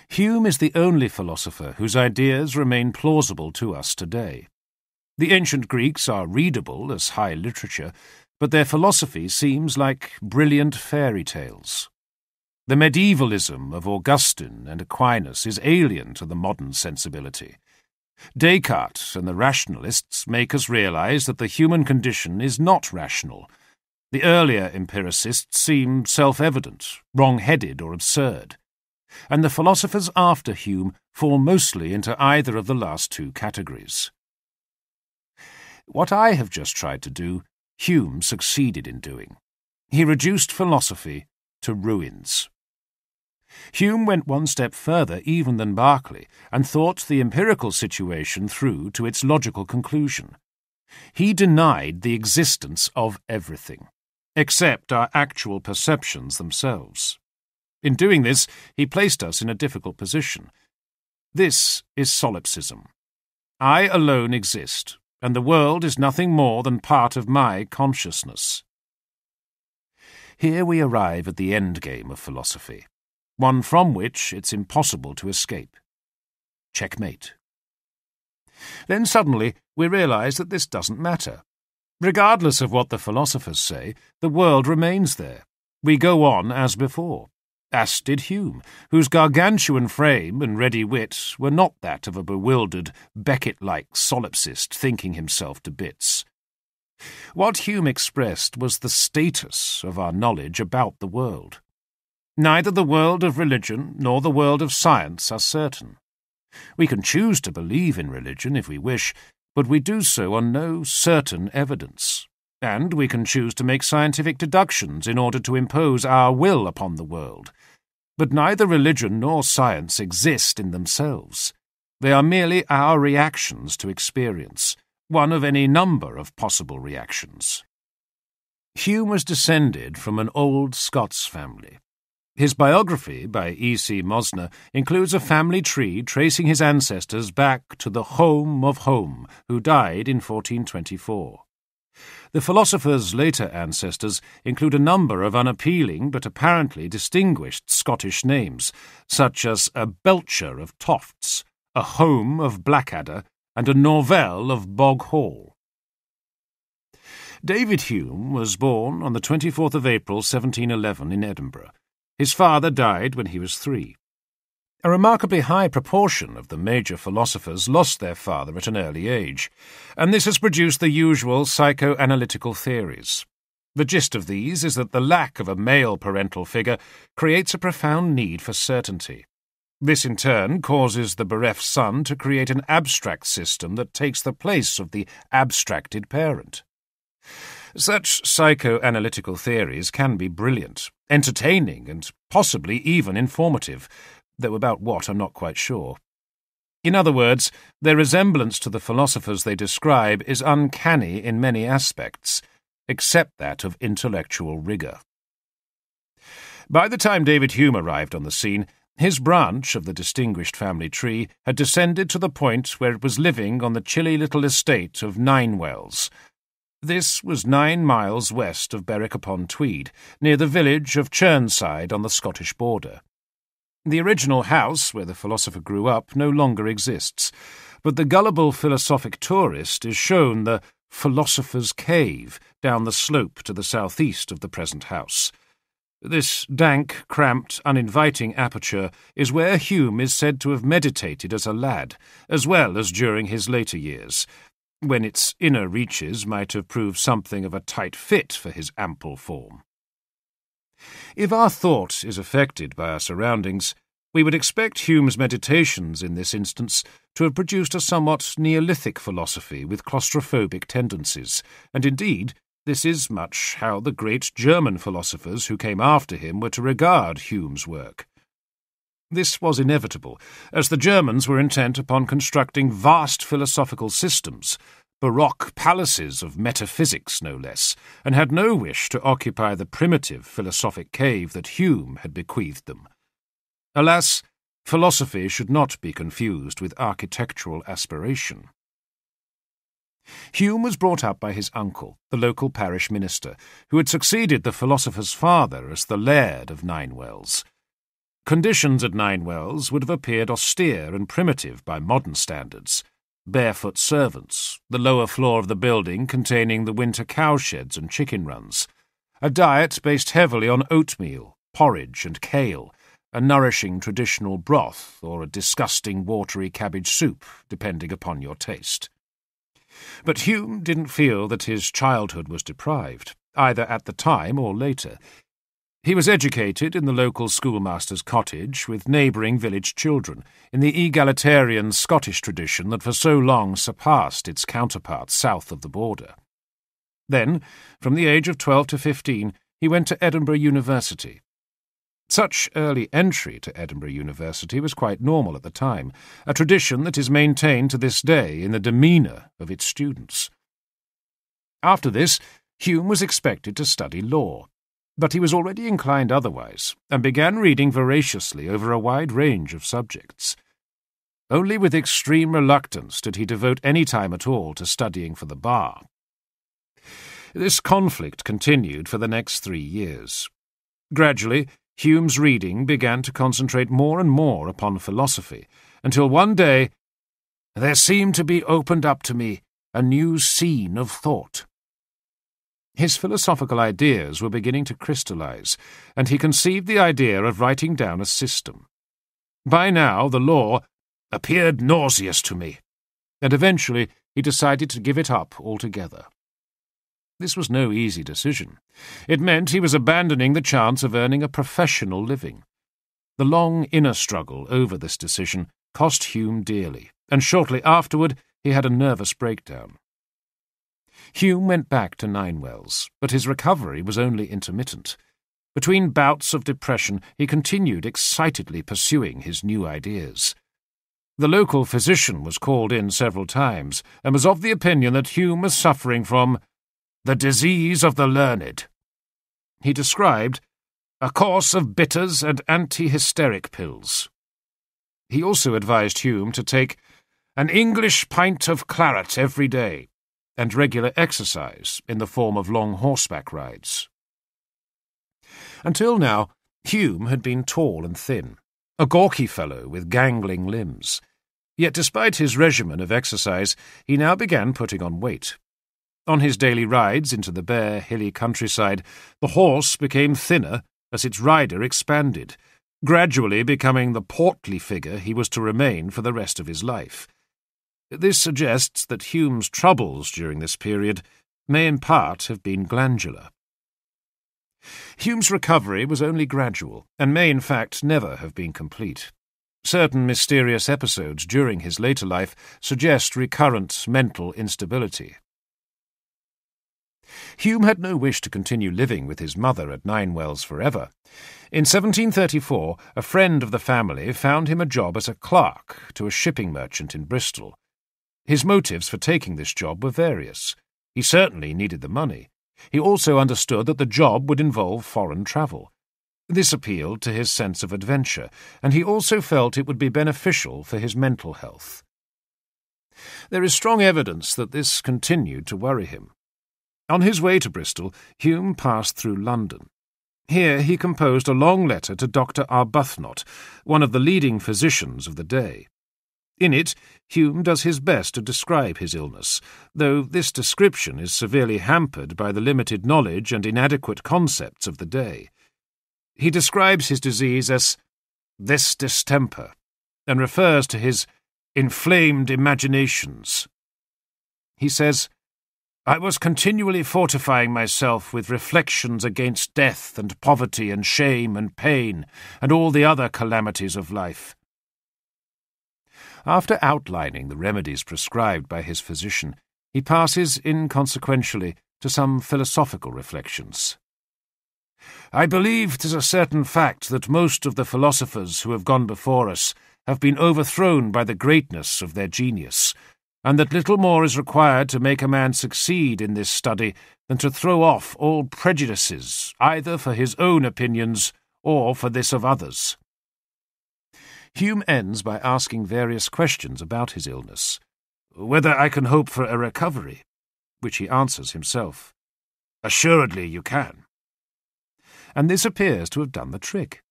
Hume is the only philosopher whose ideas remain plausible to us today. The ancient Greeks are readable as high literature, but their philosophy seems like brilliant fairy tales. The medievalism of Augustine and Aquinas is alien to the modern sensibility. Descartes and the rationalists make us realize that the human condition is not rational. The earlier empiricists seem self-evident, wrong-headed or absurd. And the philosophers after Hume fall mostly into either of the last two categories. What I have just tried to do, Hume succeeded in doing. He reduced philosophy to ruins. Hume went one step further even than Berkeley and thought the empirical situation through to its logical conclusion. He denied the existence of everything, except our actual perceptions themselves. In doing this, he placed us in a difficult position. This is solipsism. I alone exist, and the world is nothing more than part of my consciousness. Here we arrive at the endgame of philosophy, one from which it's impossible to escape. Checkmate. Then suddenly we realize that this doesn't matter. Regardless of what the philosophers say, the world remains there. We go on as before. As did Hume, whose gargantuan frame and ready wit were not that of a bewildered, Beckett-like solipsist thinking himself to bits. What Hume expressed was the status of our knowledge about the world. Neither the world of religion nor the world of science are certain. We can choose to believe in religion if we wish, but we do so on no certain evidence. And we can choose to make scientific deductions in order to impose our will upon the world. But neither religion nor science exist in themselves. They are merely our reactions to experience, one of any number of possible reactions. Hume was descended from an old Scots family. His biography by E.C. Mosner includes a family tree tracing his ancestors back to the Home of Home, who died in 1424. The philosopher's later ancestors include a number of unappealing but apparently distinguished Scottish names, such as a Belcher of Tofts, a Home of Blackadder, and a Norvell of Bog Hall. David Hume was born on the 24th of April 1711 in Edinburgh. His father died when he was 3. A remarkably high proportion of the major philosophers lost their father at an early age, and this has produced the usual psychoanalytical theories. The gist of these is that the lack of a male parental figure creates a profound need for certainty. This in turn causes the bereft son to create an abstract system that takes the place of the abstracted parent. Such psychoanalytical theories can be brilliant, entertaining, and possibly even informative, though about what I'm not quite sure. In other words, their resemblance to the philosophers they describe is uncanny in many aspects, except that of intellectual rigour. By the time David Hume arrived on the scene, his branch of the distinguished family tree had descended to the point where it was living on the chilly little estate of Ninewells. This was 9 miles west of Berwick-upon-Tweed, near the village of Churnside on the Scottish border. The original house where the philosopher grew up no longer exists, but the gullible philosophic tourist is shown the Philosopher's Cave down the slope to the southeast of the present house. This dank, cramped, uninviting aperture is where Hume is said to have meditated as a lad, as well as during his later years, when its inner reaches might have proved something of a tight fit for his ample form. If our thought is affected by our surroundings, we would expect Hume's meditations in this instance to have produced a somewhat Neolithic philosophy with claustrophobic tendencies, and indeed this is much how the great German philosophers who came after him were to regard Hume's work. This was inevitable, as the Germans were intent upon constructing vast philosophical systems, baroque palaces of metaphysics no less, and had no wish to occupy the primitive philosophic cave that Hume had bequeathed them. Alas, philosophy should not be confused with architectural aspiration. Hume was brought up by his uncle, the local parish minister, who had succeeded the philosopher's father as the laird of Ninewells. Conditions at Ninewells would have appeared austere and primitive by modern standards. Barefoot servants, the lower floor of the building containing the winter cowsheds and chicken runs, a diet based heavily on oatmeal, porridge and kale, a nourishing traditional broth or a disgusting watery cabbage soup, depending upon your taste. But Hume didn't feel that his childhood was deprived, either at the time or later. He was educated in the local schoolmaster's cottage with neighbouring village children, in the egalitarian Scottish tradition that for so long surpassed its counterparts south of the border. Then, from the age of 12 to 15, he went to Edinburgh University. Such early entry to Edinburgh University was quite normal at the time, a tradition that is maintained to this day in the demeanour of its students. After this, Hume was expected to study law, but he was already inclined otherwise, and began reading voraciously over a wide range of subjects. Only with extreme reluctance did he devote any time at all to studying for the bar. This conflict continued for the next 3 years. Gradually, Hume's reading began to concentrate more and more upon philosophy, until one day there seemed to be opened up to me a new scene of thought. His philosophical ideas were beginning to crystallize, and he conceived the idea of writing down a system. By now the law appeared nauseous to me, and eventually he decided to give it up altogether. This was no easy decision. It meant he was abandoning the chance of earning a professional living. The long inner struggle over this decision cost Hume dearly, and shortly afterward he had a nervous breakdown. Hume went back to Ninewells, but his recovery was only intermittent. Between bouts of depression, he continued excitedly pursuing his new ideas. The local physician was called in several times, and was of the opinion that Hume was suffering from the disease of the learned. He described a course of bitters and anti-hysteric pills. He also advised Hume to take an English pint of claret every day, and regular exercise in the form of long horseback rides. Until now, Hume had been tall and thin, a gawky fellow with gangling limbs. Yet despite his regimen of exercise, he now began putting on weight. On his daily rides into the bare, hilly countryside, the horse became thinner as its rider expanded, gradually becoming the portly figure he was to remain for the rest of his life. This suggests that Hume's troubles during this period may in part have been glandular. Hume's recovery was only gradual, and may in fact never have been complete. Certain mysterious episodes during his later life suggest recurrent mental instability. Hume had no wish to continue living with his mother at Ninewells forever. In 1734, a friend of the family found him a job as a clerk to a shipping merchant in Bristol. His motives for taking this job were various. He certainly needed the money. He also understood that the job would involve foreign travel. This appealed to his sense of adventure, and he also felt it would be beneficial for his mental health. There is strong evidence that this continued to worry him. On his way to Bristol, Hume passed through London. Here he composed a long letter to Dr. Arbuthnot, one of the leading physicians of the day. In it, Hume does his best to describe his illness, though this description is severely hampered by the limited knowledge and inadequate concepts of the day. He describes his disease as this distemper, and refers to his inflamed imaginations. He says, "I was continually fortifying myself with reflections against death and poverty and shame and pain and all the other calamities of life." After outlining the remedies prescribed by his physician, he passes inconsequentially to some philosophical reflections. "I believe 'tis a certain fact that most of the philosophers who have gone before us have been overthrown by the greatness of their genius, and that little more is required to make a man succeed in this study than to throw off all prejudices, either for his own opinions or for this of others." Hume ends by asking various questions about his illness. Whether I can hope for a recovery, which he answers himself. "Assuredly you can." And this appears to have done the trick.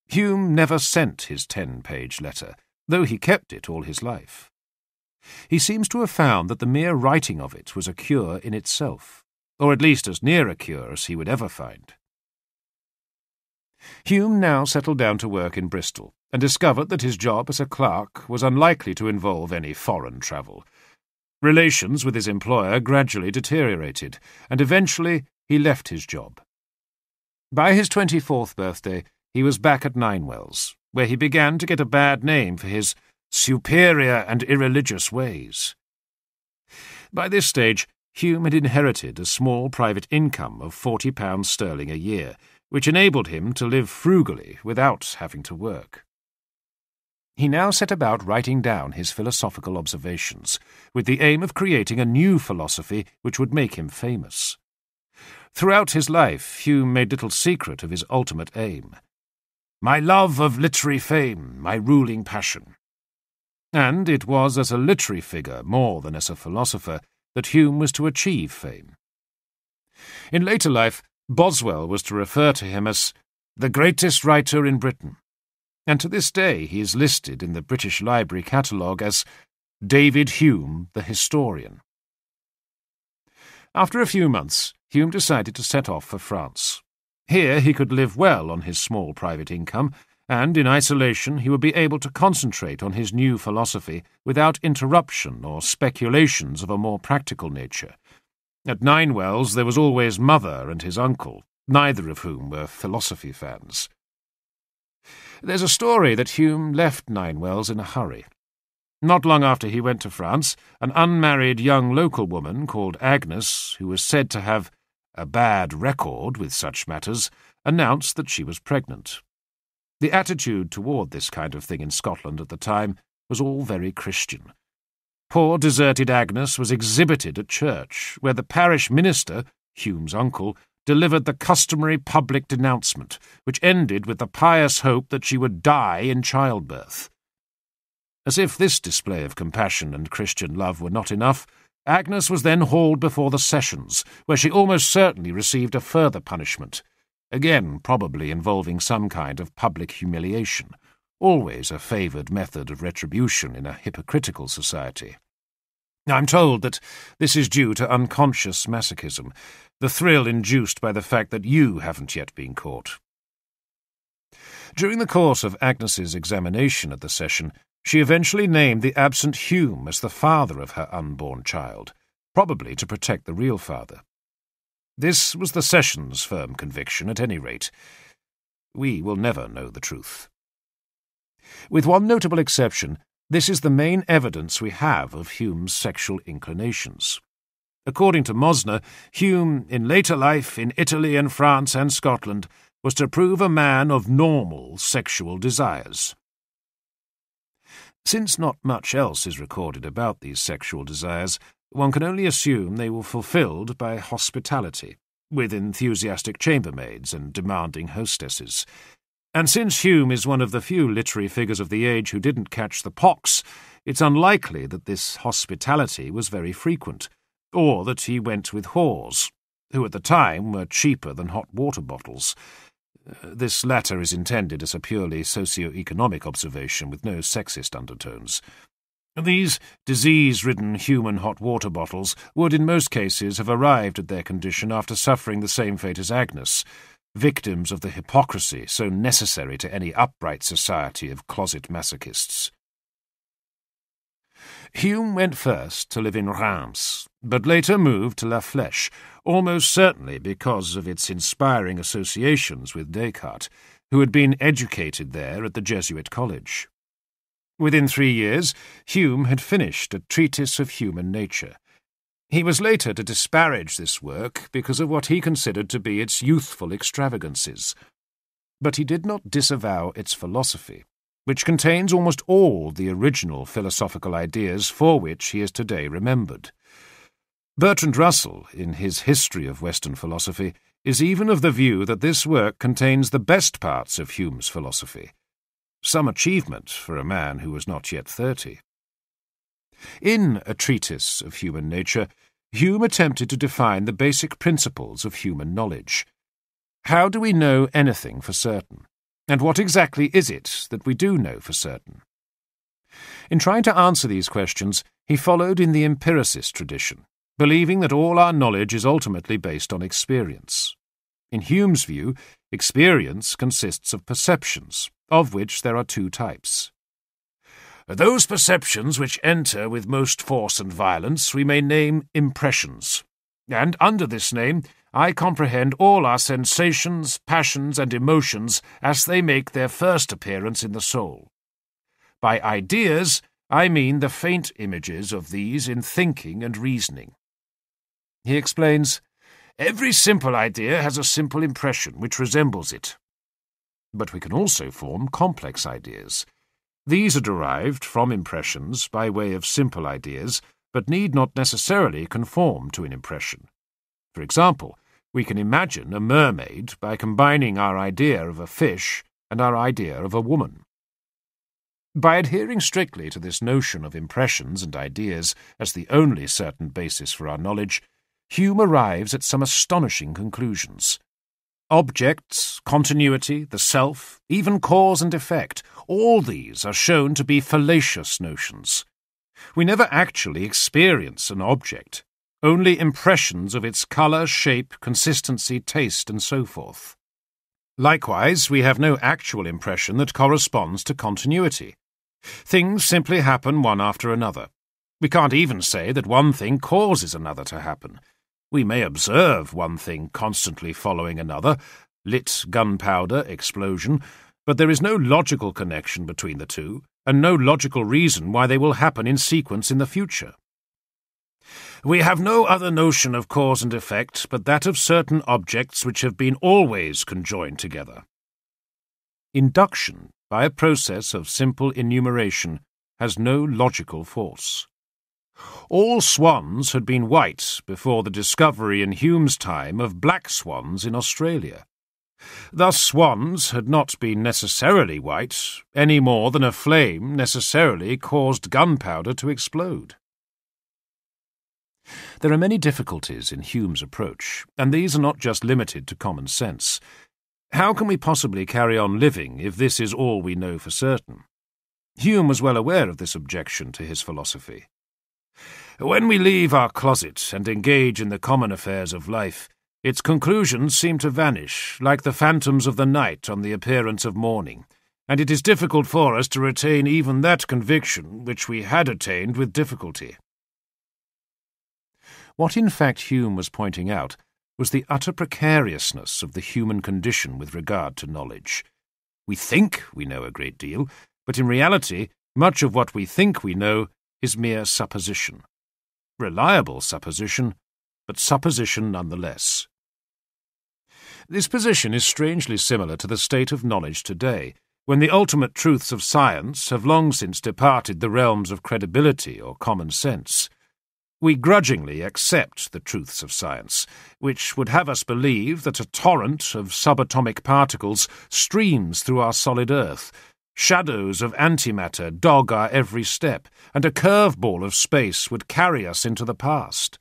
Hume never sent his 10-page letter, though he kept it all his life. He seems to have found that the mere writing of it was a cure in itself, or at least as near a cure as he would ever find. Hume now settled down to work in Bristol, and discovered that his job as a clerk was unlikely to involve any foreign travel. Relations with his employer gradually deteriorated, and eventually he left his job. By his 24th birthday, he was back at Ninewells, where he began to get a bad name for his superior and irreligious ways. By this stage, Hume had inherited a small private income of £40 sterling a year, which enabled him to live frugally without having to work. He now set about writing down his philosophical observations, with the aim of creating a new philosophy which would make him famous. Throughout his life, Hume made little secret of his ultimate aim. "My love of literary fame, my ruling passion." And it was as a literary figure, more than as a philosopher, that Hume was to achieve fame. In later life, Boswell was to refer to him as the greatest writer in Britain, and to this day he is listed in the British Library catalogue as David Hume, the historian. After a few months, Hume decided to set off for France. Here he could live well on his small private income, and in isolation he would be able to concentrate on his new philosophy without interruption or speculations of a more practical nature. At Ninewells there was always Mother and his uncle, neither of whom were philosophy fans. There's a story that Hume left Ninewells in a hurry. Not long after he went to France, an unmarried young local woman called Agnes, who was said to have a bad record with such matters, announced that she was pregnant. The attitude toward this kind of thing in Scotland at the time was all very Christian. Poor deserted Agnes was exhibited at church, where the parish minister, Hume's uncle, delivered the customary public denouncement, which ended with the pious hope that she would die in childbirth. As if this display of compassion and Christian love were not enough, Agnes was then hauled before the sessions, where she almost certainly received a further punishment, again probably involving some kind of public humiliation, always a favoured method of retribution in a hypocritical society. I'm told that this is due to unconscious masochism, the thrill induced by the fact that you haven't yet been caught. During the course of Agnes's examination at the session, she eventually named the absent Hume as the father of her unborn child, probably to protect the real father. This was the session's firm conviction, at any rate. We will never know the truth. With one notable exception, this is the main evidence we have of Hume's sexual inclinations. According to Mosner, Hume, in later life in Italy and France and Scotland, was to prove a man of normal sexual desires. Since not much else is recorded about these sexual desires, one can only assume they were fulfilled by hospitality, with enthusiastic chambermaids and demanding hostesses. And since Hume is one of the few literary figures of the age who didn't catch the pox, it's unlikely that this hospitality was very frequent, or that he went with whores, who at the time were cheaper than hot water bottles. This latter is intended as a purely socio-economic observation with no sexist undertones. These disease-ridden human hot water bottles would in most cases have arrived at their condition after suffering the same fate as Agnes, victims of the hypocrisy so necessary to any upright society of closet masochists. Hume went first to live in Reims, but later moved to La Flèche, almost certainly because of its inspiring associations with Descartes, who had been educated there at the Jesuit college. Within 3 years, Hume had finished a treatise of human nature. He was later to disparage this work because of what he considered to be its youthful extravagances. But he did not disavow its philosophy, which contains almost all the original philosophical ideas for which he is today remembered. Bertrand Russell, in his History of Western Philosophy, is even of the view that this work contains the best parts of Hume's philosophy. Some achievement for a man who was not yet 30. In A Treatise of Human Nature, Hume attempted to define the basic principles of human knowledge. How do we know anything for certain? And what exactly is it that we do know for certain? In trying to answer these questions, he followed in the empiricist tradition, believing that all our knowledge is ultimately based on experience. In Hume's view, experience consists of perceptions, of which there are two types. Those perceptions which enter with most force and violence we may name impressions, and under this name I comprehend all our sensations, passions, and emotions as they make their first appearance in the soul. By ideas, I mean the faint images of these in thinking and reasoning. He explains, every simple idea has a simple impression which resembles it. But we can also form complex ideas. These are derived from impressions by way of simple ideas, but need not necessarily conform to an impression. For example, we can imagine a mermaid by combining our idea of a fish and our idea of a woman. By adhering strictly to this notion of impressions and ideas as the only certain basis for our knowledge, Hume arrives at some astonishing conclusions. Objects, continuity, the self, even cause and effect, all these are shown to be fallacious notions. We never actually experience an object, only impressions of its colour, shape, consistency, taste, and so forth. Likewise, we have no actual impression that corresponds to continuity. Things simply happen one after another. We can't even say that one thing causes another to happen. We may observe one thing constantly following another, lit gunpowder, explosion, but there is no logical connection between the two, and no logical reason why they will happen in sequence in the future. We have no other notion of cause and effect but that of certain objects which have been always conjoined together. Induction, by a process of simple enumeration, has no logical force. All swans had been white before the discovery in Hume's time of black swans in Australia. Thus swans had not been necessarily white, any more than a flame necessarily caused gunpowder to explode. There are many difficulties in Hume's approach, and these are not just limited to common sense. How can we possibly carry on living if this is all we know for certain? Hume was well aware of this objection to his philosophy. When we leave our closet and engage in the common affairs of life, its conclusions seem to vanish, like the phantoms of the night on the appearance of morning, and it is difficult for us to retain even that conviction which we had attained with difficulty. What in fact Hume was pointing out was the utter precariousness of the human condition with regard to knowledge. We think we know a great deal, but in reality much of what we think we know is mere supposition. Reliable supposition, but supposition nonetheless. This position is strangely similar to the state of knowledge today, when the ultimate truths of science have long since departed the realms of credibility or common sense. We grudgingly accept the truths of science, which would have us believe that a torrent of subatomic particles streams through our solid earth, shadows of antimatter dog our every step, and a curveball of space would carry us into the past.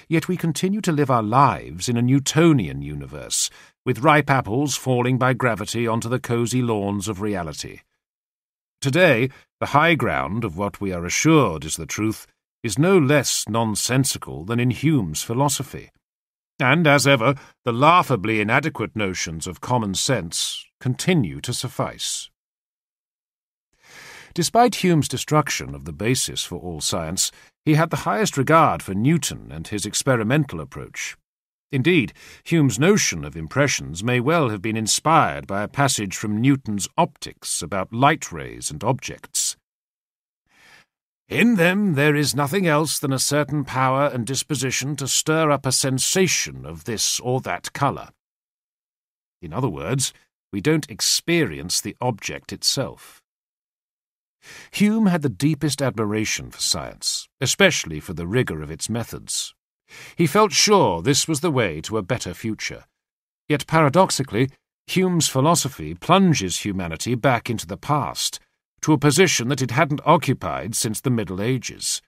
Yet we continue to live our lives in a Newtonian universe, with ripe apples falling by gravity onto the cosy lawns of reality. Today, the high ground of what we are assured is the truth is no less nonsensical than in Hume's philosophy, and, as ever, the laughably inadequate notions of common sense continue to suffice. Despite Hume's destruction of the basis for all science, he had the highest regard for Newton and his experimental approach. Indeed, Hume's notion of impressions may well have been inspired by a passage from Newton's Optics about light rays and objects. In them there is nothing else than a certain power and disposition to stir up a sensation of this or that colour. In other words, we don't experience the object itself. Hume had the deepest admiration for science, especially for the rigour of its methods. He felt sure this was the way to a better future. Yet paradoxically, Hume's philosophy plunges humanity back into the past, to a position that it hadn't occupied since the Middle Ages.